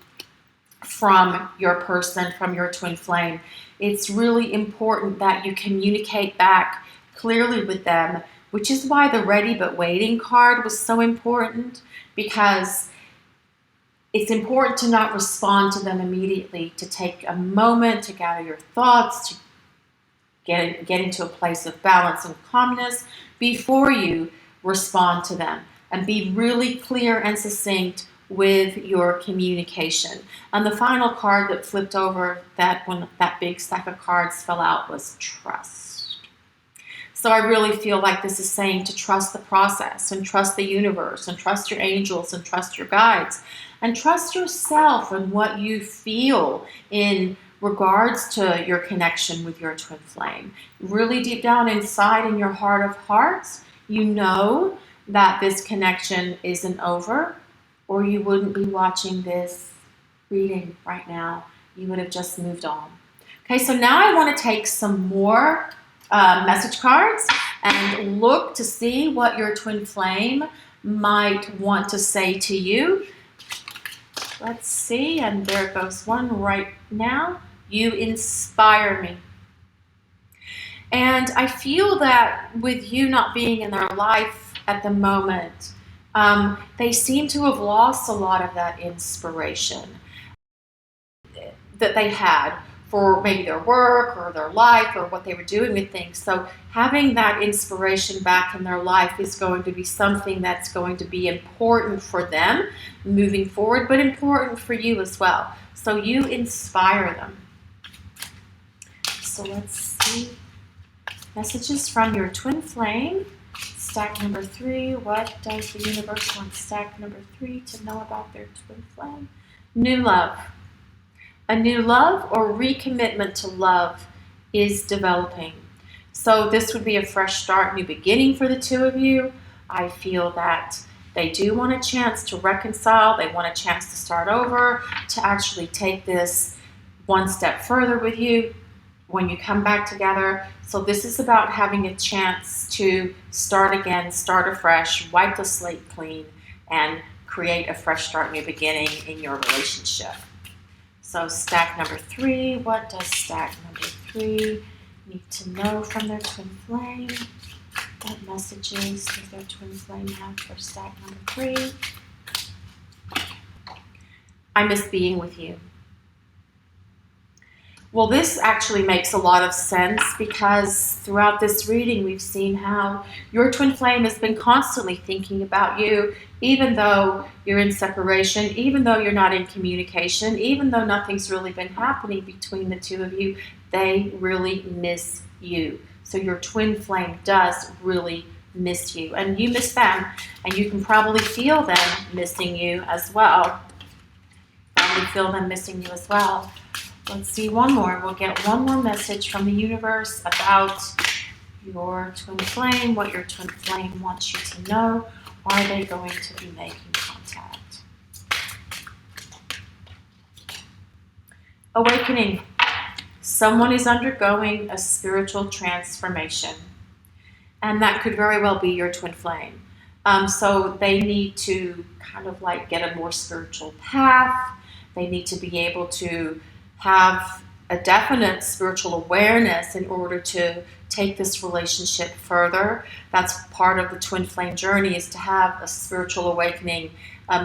from your person, from your twin flame, it's really important that you communicate back clearly with them, which is why the ready but waiting card was so important, because it's important to not respond to them immediately, to take a moment to gather your thoughts, to get into a place of balance and calmness before you respond to them, and be really clear and succinct with your communication. And the final card that flipped over, that when that big stack of cards fell out, was trust. So I really feel like this is saying to trust the process and trust the universe and trust your angels and trust your guides and trust yourself and what you feel in regards to your connection with your twin flame. Really deep down inside in your heart of hearts, you know that this connection isn't over, or you wouldn't be watching this reading right now. You would have just moved on. Okay, so now I want to take some more message cards and look to see what your twin flame might want to say to you. Let's see, and there goes one right now. You inspire me. And I feel that with you not being in their life at the moment, they seem to have lost a lot of that inspiration that they had for maybe their work or their life or what they were doing with things. So having that inspiration back in their life is going to be something that's going to be important for them moving forward, but important for you as well. So you inspire them. So let's see. Messages from your twin flame. Stack number 3. What does the universe want stack number 3 to know about their twin flame? New love. A new love or recommitment to love is developing. So this would be a fresh start, new beginning for the two of you. I feel that they do want a chance to reconcile. They want a chance to start over, to actually take this one step further with you when you come back together. So this is about having a chance to start again, start afresh, wipe the slate clean, and create a fresh start, new beginning in your relationship. So stack number 3, what does stack number 3 need to know from their twin flame? What messages does their twin flame have for stack number 3? I miss being with you. Well, this actually makes a lot of sense because throughout this reading, we've seen how your twin flame has been constantly thinking about you, even though you're in separation, even though you're not in communication, even though nothing's really been happening between the two of you, they really miss you. So your twin flame does really miss you, and you miss them, and you can probably feel them missing you as well. Probably feel them missing you as well. Let's see one more. We'll get one more message from the universe about your twin flame, what your twin flame wants you to know. Are they going to be making contact? Awakening. Someone is undergoing a spiritual transformation, and that could very well be your twin flame. So they need to kind of like get a more spiritual path. They need to be able to have a definite spiritual awareness in order to take this relationship further. That's part of the twin flame journey, is to have a spiritual awakening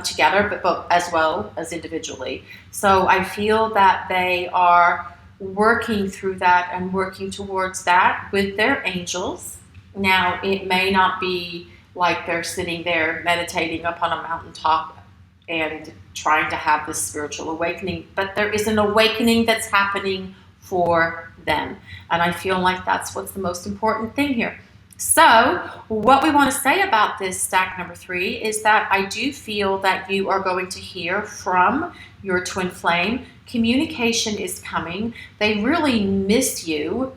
together, but as well as individually. So I feel that they are working through that and working towards that with their angels. Now, it may not be like they're sitting there meditating up on a mountaintop and trying to have this spiritual awakening, but there is an awakening that's happening for them. And I feel like that's what's the most important thing here. So what we want to say about this stack number 3 is that I do feel that you are going to hear from your twin flame. Communication is coming. They really miss you,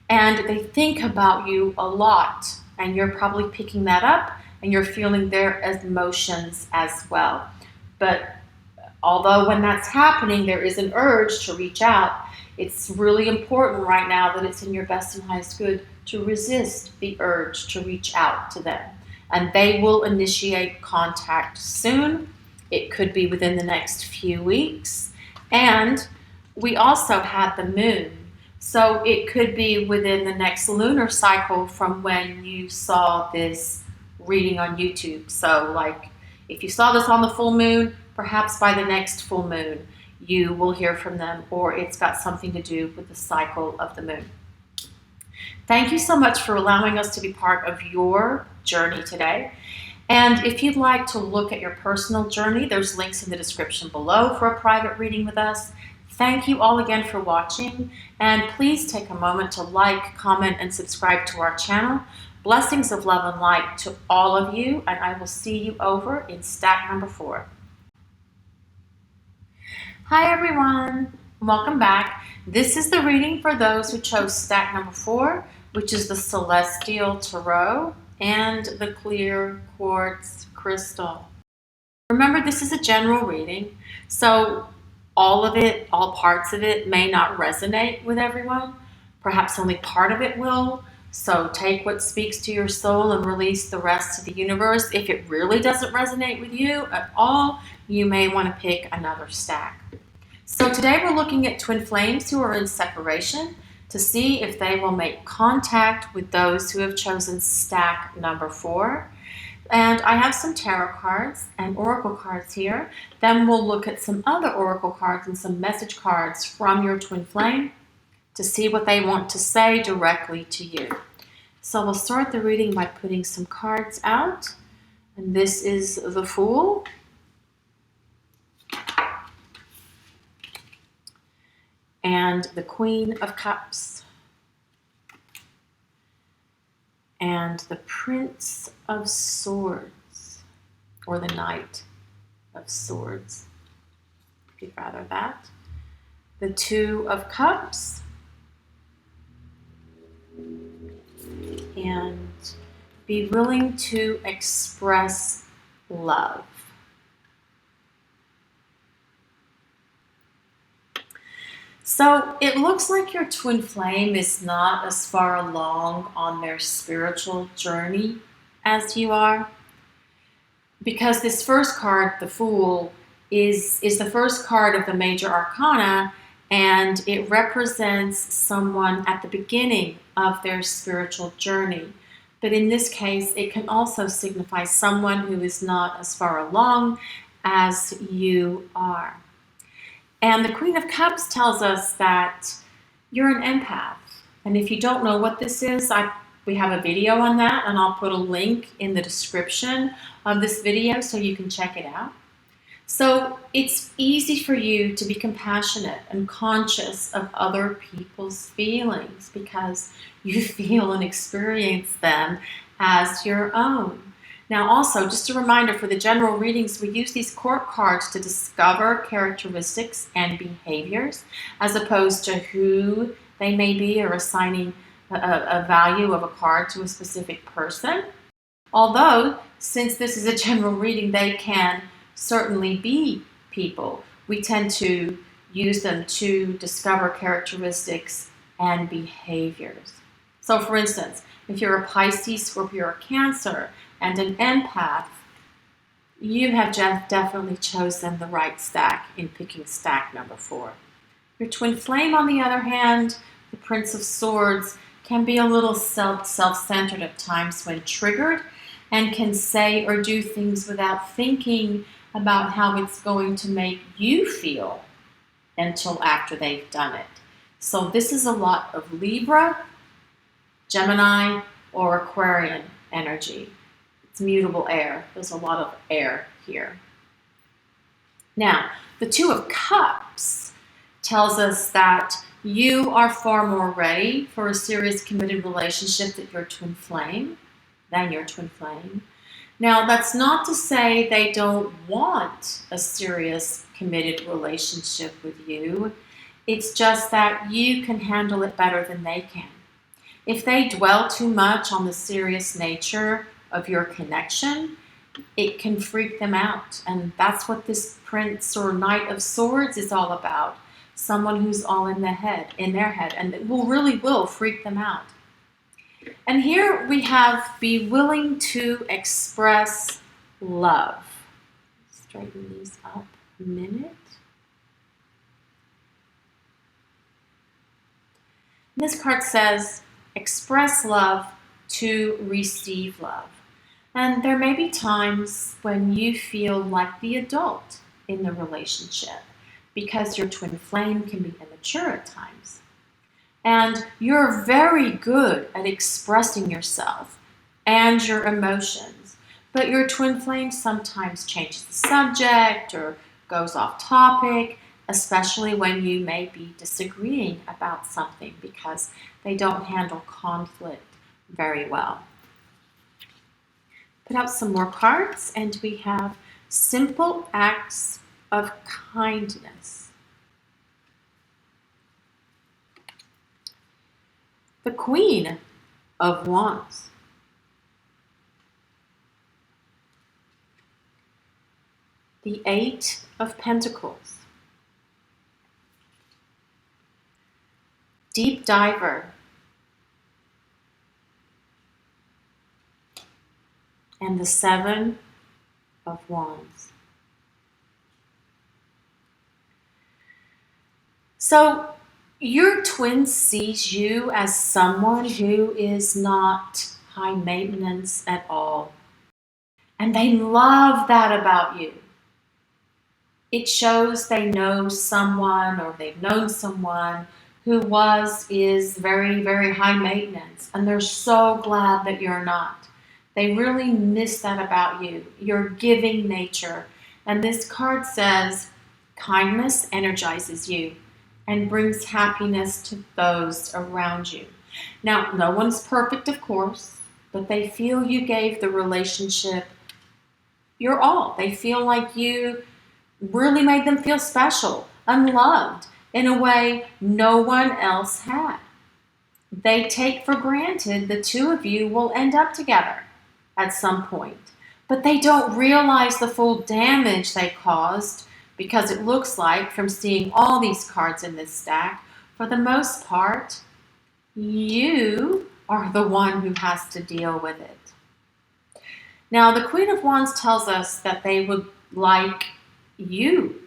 and they think about you a lot, and you're probably picking that up, and you're feeling their emotions as well. But although when that's happening, there is an urge to reach out, it's really important right now that it's in your best and highest good to resist the urge to reach out to them. And they will initiate contact soon. It could be within the next few weeks. And we also had the moon. So it could be within the next lunar cycle from when you saw this reading on YouTube. So like, if you saw this on the full moon, perhaps by the next full moon, you will hear from them, or it's got something to do with the cycle of the moon. Thank you so much for allowing us to be part of your journey today. And if you'd like to look at your personal journey, there's links in the description below for a private reading with us. Thank you all again for watching, and please take a moment to like, comment, and subscribe to our channel. Blessings of love and light to all of you, and I will see you over in stack number 4. Hi everyone, welcome back. This is the reading for those who chose stack number 4, which is the Celestial Tarot and the Clear Quartz Crystal. Remember, this is a general reading, so all parts of it may not resonate with everyone. Perhaps only part of it will. So take what speaks to your soul and release the rest to the universe. If it really doesn't resonate with you at all, you may want to pick another stack. So today we're looking at twin flames who are in separation to see if they will make contact with those who have chosen stack number 4. And I have some tarot cards and oracle cards here. Then we'll look at some other oracle cards and some message cards from your twin flame to see what they want to say directly to you. So we'll start the reading by putting some cards out. And this is the Fool. And the Queen of Cups. And the Prince of Swords, or the Knight of Swords, if you'd rather that. The Two of Cups, and be willing to express love. So it looks like your twin flame is not as far along on their spiritual journey as you are, because this first card, the Fool, is the first card of the major arcana, and it represents someone at the beginning of their spiritual journey. But in this case, it can also signify someone who is not as far along as you are. And the Queen of Cups tells us that you're an empath. And if you don't know what this is, we have a video on that, and I'll put a link in the description of this video so you can check it out. So it's easy for you to be compassionate and conscious of other people's feelings because you feel and experience them as your own. Now also, just a reminder, for the general readings, we use these court cards to discover characteristics and behaviors as opposed to who they may be or assigning a value of a card to a specific person. Although, since this is a general reading, they can certainly be people. We tend to use them to discover characteristics and behaviors. So for instance, if you're a Pisces, Scorpio, or Cancer, and an empath, you have definitely chosen the right stack in picking stack number 4. Your twin flame, on the other hand, the Prince of Swords, can be a little self-centered at times when triggered and can say or do things without thinking about how it's going to make you feel until after they've done it. So this is a lot of Libra, Gemini, or Aquarian energy. It's mutable air. There's a lot of air here. Now, the Two of Cups tells us that you are far more ready for a serious committed relationship than your twin flame. Now, that's not to say they don't want a serious committed relationship with you. It's just that you can handle it better than they can. If they dwell too much on the serious nature of your connection, it can freak them out. And that's what this Prince or Knight of Swords is all about. Someone who's all in their head, and it really will freak them out. And here we have be willing to express love. Straighten these up a minute. This card says, express love to receive love. And there may be times when you feel like the adult in the relationship because your twin flame can be immature at times. And you're very good at expressing yourself and your emotions, but your twin flame sometimes changes the subject or goes off topic, especially when you may be disagreeing about something, because they don't handle conflict very well. Put out some more cards, and we have simple acts of kindness. The Queen of Wands. The Eight of Pentacles. Deep Diver. And the Seven of Wands. So your twin sees you as someone who is not high maintenance at all. And they love that about you. It shows they know someone, or they've known someone who is very, very high maintenance. And they're so glad that you're not. They really miss that about you, your giving nature. And this card says, kindness energizes you and brings happiness to those around you. Now, no one's perfect, of course, but they feel you gave the relationship your all. They feel like you really made them feel special and loved in a way no one else had. They take for granted the two of you will end up together at some point, but they don't realize the full damage they caused, because it looks like, from seeing all these cards in this stack, for the most part, you are the one who has to deal with it. Now, the Queen of Wands tells us that they would like you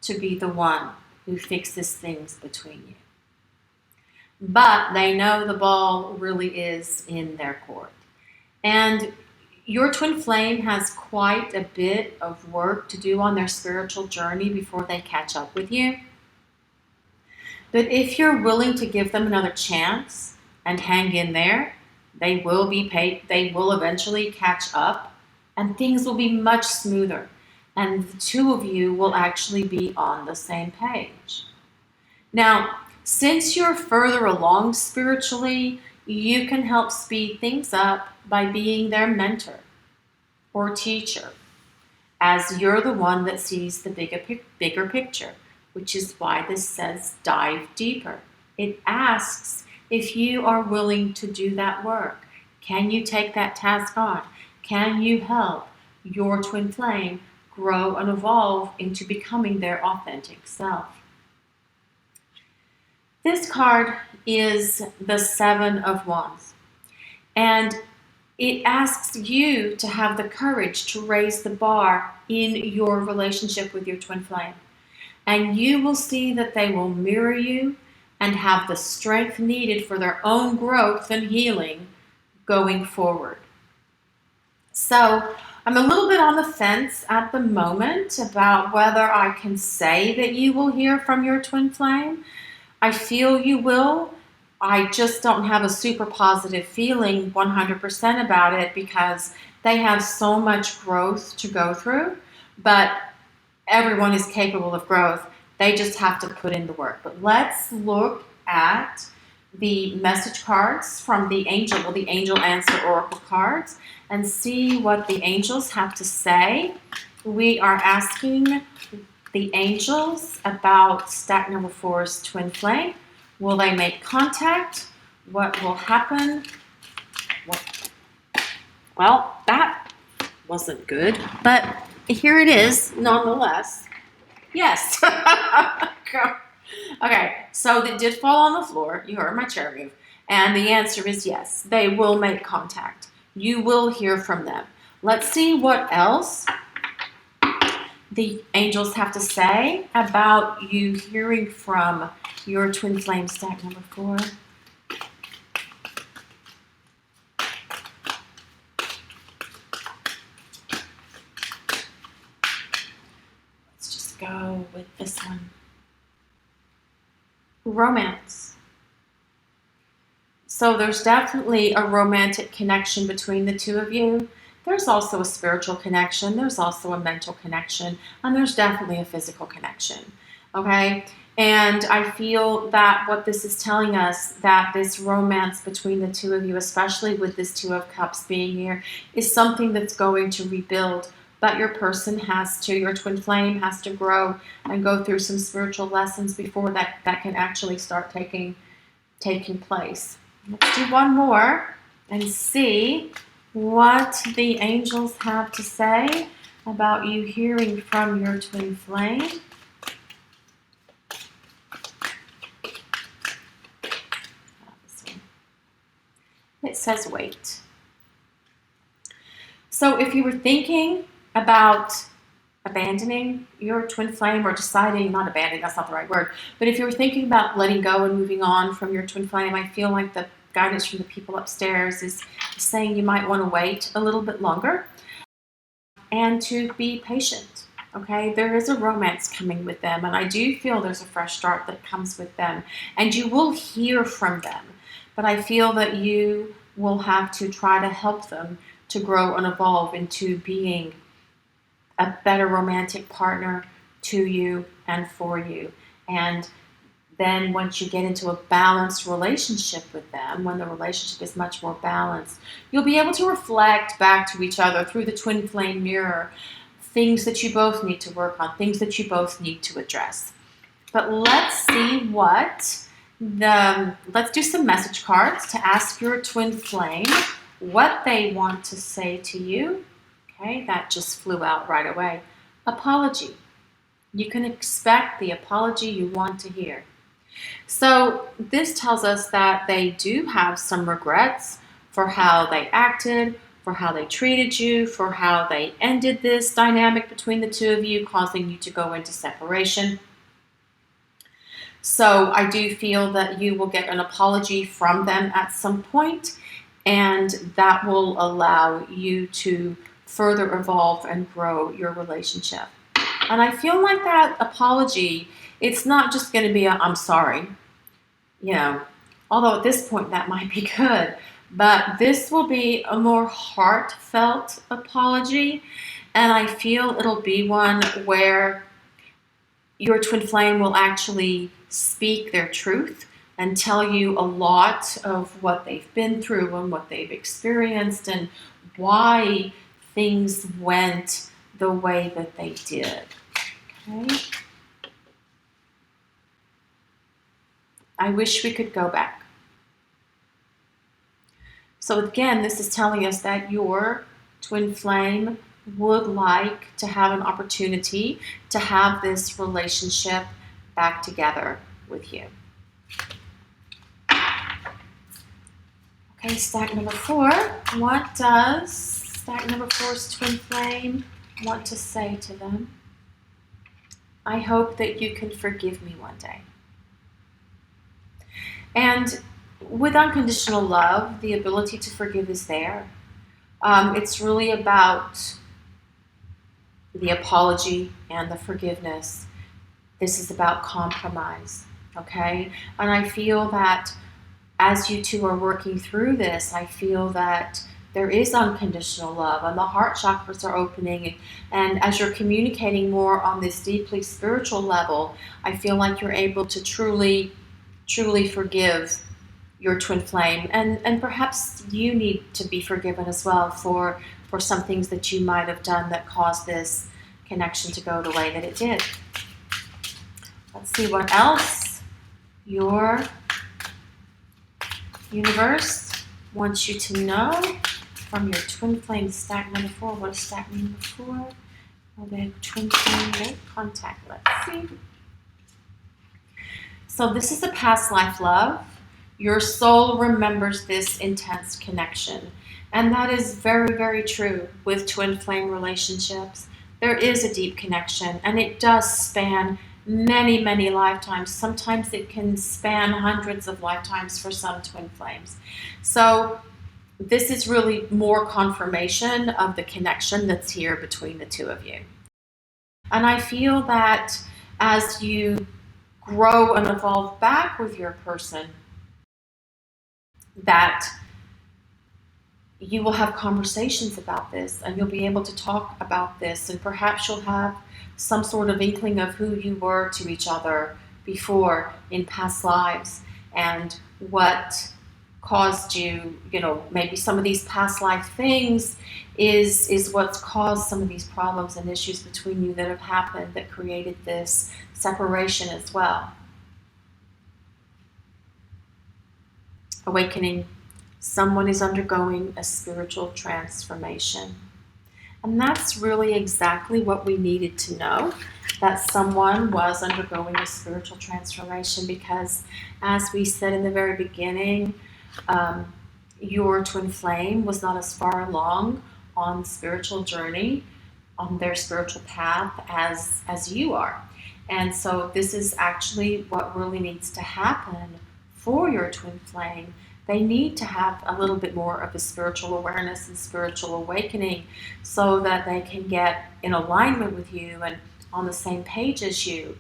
to be the one who fixes things between you. But they know the ball really is in their court. And your twin flame has quite a bit of work to do on their spiritual journey before they catch up with you. But if you're willing to give them another chance and hang in there, they will eventually catch up, and things will be much smoother. And the two of you will actually be on the same page. Now, since you're further along spiritually, you can help speed things up by being their mentor or teacher, as you're the one that sees the bigger picture, which is why this says dive deeper. It asks if you are willing to do that work. Can you take that task on? Can you help your twin flame grow and evolve into becoming their authentic self? This card is the Seven of Wands, and it asks you to have the courage to raise the bar in your relationship with your twin flame. And you will see that they will mirror you and have the strength needed for their own growth and healing going forward. So I'm a little bit on the fence at the moment about whether I can say that you will hear from your twin flame. I feel you will. I just don't have a super positive feeling 100% about it, because they have so much growth to go through. But everyone is capable of growth. They just have to put in the work. But let's look at the message cards from the Angel Answer Oracle cards, and see what the angels have to say. We are asking the angels about stack number 4's twin flame. Will they make contact? What will happen? Well, that wasn't good, but here it is nonetheless. Yes. Okay, so they did fall on the floor. You heard my chair move. And the answer is yes, they will make contact. You will hear from them. Let's see what else the angels have to say about you hearing from your twin flame stack number 4. Let's just go with this one. Romance. So there's definitely a romantic connection between the two of you. there's also a spiritual connection, there's also a mental connection, and there's definitely a physical connection, okay? And I feel that what this is telling us, that this romance between the two of you, especially with this Two of Cups being here, is something that's going to rebuild. But your person has to, your twin flame has to grow and go through some spiritual lessons before that can actually start taking place. Let's do one more and see what the angels have to say about you hearing from your twin flame. It says wait. So if you were thinking about abandoning your twin flame, or deciding, not abandoning, that's not the right word, but if you were thinking about letting go and moving on from your twin flame, I feel like the guidance from the people upstairs is saying you might want to wait a little bit longer and to be patient. Okay, there is a romance coming with them, and I do feel there's a fresh start that comes with them, and you will hear from them, but I feel that you will have to try to help them to grow and evolve into being a better romantic partner to you and for you. And then once you get into a balanced relationship with them, when the relationship is much more balanced, you'll be able to reflect back to each other through the twin flame mirror things that you both need to work on, things that you both need to address. But let's see let's do some message cards to ask your twin flame what they want to say to you. Okay, that just flew out right away. Apology. You can expect the apology you want to hear. So this tells us that they do have some regrets for how they acted, for how they treated you, for how they ended this dynamic between the two of you, causing you to go into separation. So I do feel that you will get an apology from them at some point, and that will allow you to further evolve and grow your relationship. And I feel like that apology, it's not just going to be a I'm sorry, although at this point that might be good, but this will be a more heartfelt apology, and I feel it'll be one where your twin flame will actually speak their truth and tell you a lot of what they've been through and what they've experienced and why things went the way that they did. Okay? I wish we could go back. So again, this is telling us that your twin flame would like to have an opportunity to have this relationship back together with you. Okay, stack number 4. What does stack number 4's twin flame want to say to them? I hope that you can forgive me one day. And with unconditional love, the ability to forgive is there. It's really about the apology and the forgiveness. This is about compromise, okay? And I feel that as you two are working through this, I feel that there is unconditional love and the heart chakras are opening. And as you're communicating more on this deeply spiritual level, I feel like you're able to truly forgive your twin flame. And perhaps you need to be forgiven as well for some things that you might have done that caused this connection to go the way that it did. Let's see what else your universe wants you to know from your twin flame stack number 4. What is stack number 4? Well, the twin flame make contact. Let's see. So this is a past life love. Your soul remembers this intense connection. And that is very, very true with twin flame relationships. There is a deep connection, and it does span many, many lifetimes. Sometimes it can span hundreds of lifetimes for some twin flames. So this is really more confirmation of the connection that's here between the two of you. And I feel that as you grow and evolve back with your person, that you will have conversations about this, and you'll be able to talk about this, and perhaps you'll have some sort of inkling of who you were to each other before in past lives, and what caused you, maybe some of these past life things is what's caused some of these problems and issues between you that have happened that created this separation as well. Awakening. Someone is undergoing a spiritual transformation. And that's really exactly what we needed to know, that someone was undergoing a spiritual transformation, because as we said in the very beginning, your twin flame was not as far along on the spiritual journey, on their spiritual path as you are. And so this is actually what really needs to happen for your twin flame. They need to have a little bit more of a spiritual awareness and spiritual awakening so that they can get in alignment with you and on the same page as you.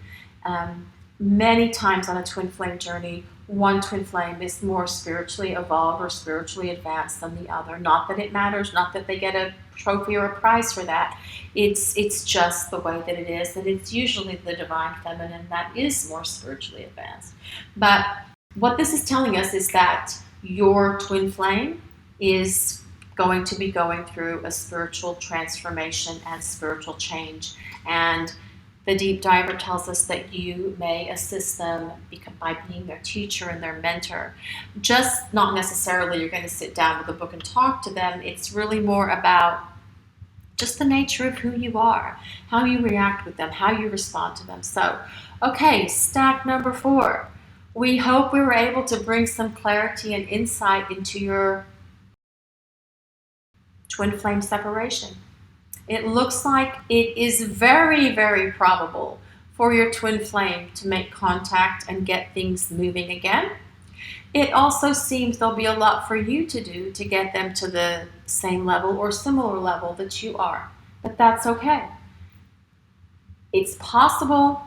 Many times on a twin flame journey, one twin flame is more spiritually evolved or spiritually advanced than the other. Not that it matters, not that they get a trophy or a prize for that. It's just the way that it is, and it's usually the divine feminine that is more spiritually advanced. But what this is telling us is that your twin flame is going to be going through a spiritual transformation and spiritual change. And the deep diver tells us that you may assist them by being their teacher and their mentor. Just not necessarily you're going to sit down with a book and talk to them. It's really more about just the nature of who you are, how you react with them, how you respond to them. So, okay, stack number 4. We hope we were able to bring some clarity and insight into your twin flame separation. It looks like it is very, very probable for your twin flame to make contact and get things moving again. It also seems there'll be a lot for you to do to get them to the same level or similar level that you are, but that's okay. It's possible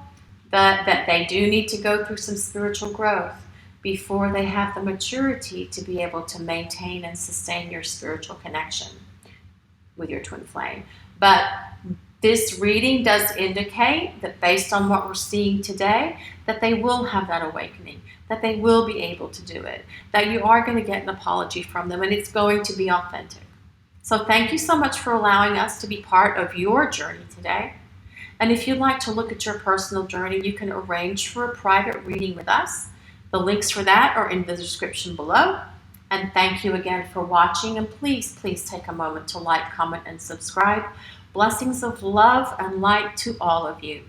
that they do need to go through some spiritual growth before they have the maturity to be able to maintain and sustain your spiritual connection with your twin flame. But this reading does indicate that based on what we're seeing today, that they will have that awakening, that they will be able to do it, that you are going to get an apology from them, and it's going to be authentic. So thank you so much for allowing us to be part of your journey today. And if you'd like to look at your personal journey, you can arrange for a private reading with us. The links for that are in the description below. And thank you again for watching. And please, please take a moment to like, comment, and subscribe. Blessings of love and light to all of you.